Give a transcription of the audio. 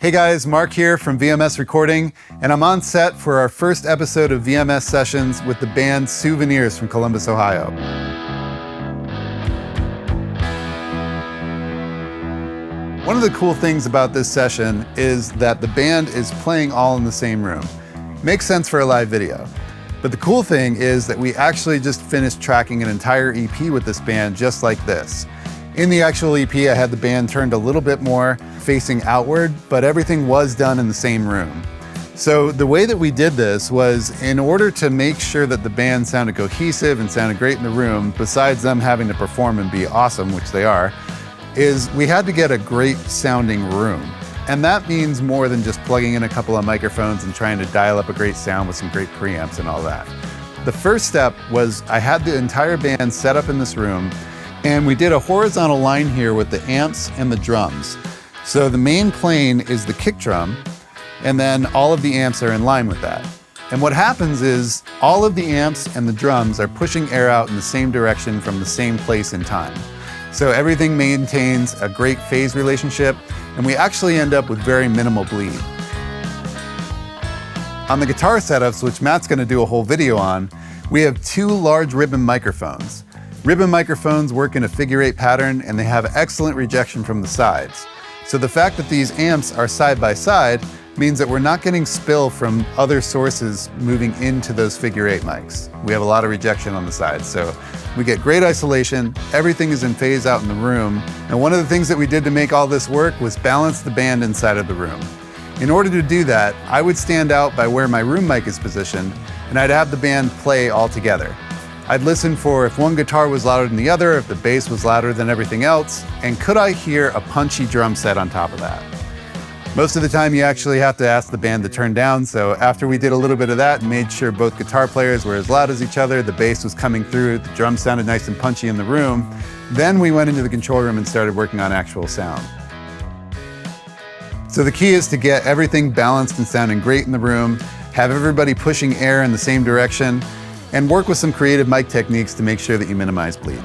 Hey guys, Mark here from VMS Recording, and I'm on set for our first episode of VMS Sessions with the band Souvenirs from Columbus, Ohio. One of the cool things about this session is that the band is playing all in the same room. Makes sense for a live video. But the cool thing is that we actually just finished tracking an entire EP with this band just like this. In the actual EP, I had the band turned a little bit more facing outward, but everything was done in the same room. So the way that we did this was, in order to make sure that the band sounded cohesive and sounded great in the room, besides them having to perform and be awesome, which they are, is we had to get a great sounding room. And that means more than just plugging in a couple of microphones and trying to dial up a great sound with some great preamps and all that. The first step was I had the entire band set up in this room, and we did a horizontal line here with the amps and the drums. So the main plane is the kick drum, and then all of the amps are in line with that. And what happens is all of the amps and the drums are pushing air out in the same direction from the same place in time. So everything maintains a great phase relationship, and we actually end up with very minimal bleed. On the guitar setups, which Matt's gonna do a whole video on, we have two large ribbon microphones. Ribbon microphones work in a figure-8 pattern, and they have excellent rejection from the sides. So the fact that these amps are side by side means that we're not getting spill from other sources moving into those figure-8 mics. We have a lot of rejection on the sides, so we get great isolation, everything is in phase out in the room, and one of the things that we did to make all this work was balance the band inside of the room. In order to do that, I would stand out by where my room mic is positioned, and I'd have the band play all together. I'd listen for if one guitar was louder than the other, if the bass was louder than everything else, and could I hear a punchy drum set on top of that? Most of the time you actually have to ask the band to turn down, so after we did a little bit of that and made sure both guitar players were as loud as each other, the bass was coming through, the drums sounded nice and punchy in the room, then we went into the control room and started working on actual sound. So the key is to get everything balanced and sounding great in the room, have everybody pushing air in the same direction, and work with some creative mic techniques to make sure that you minimize bleed.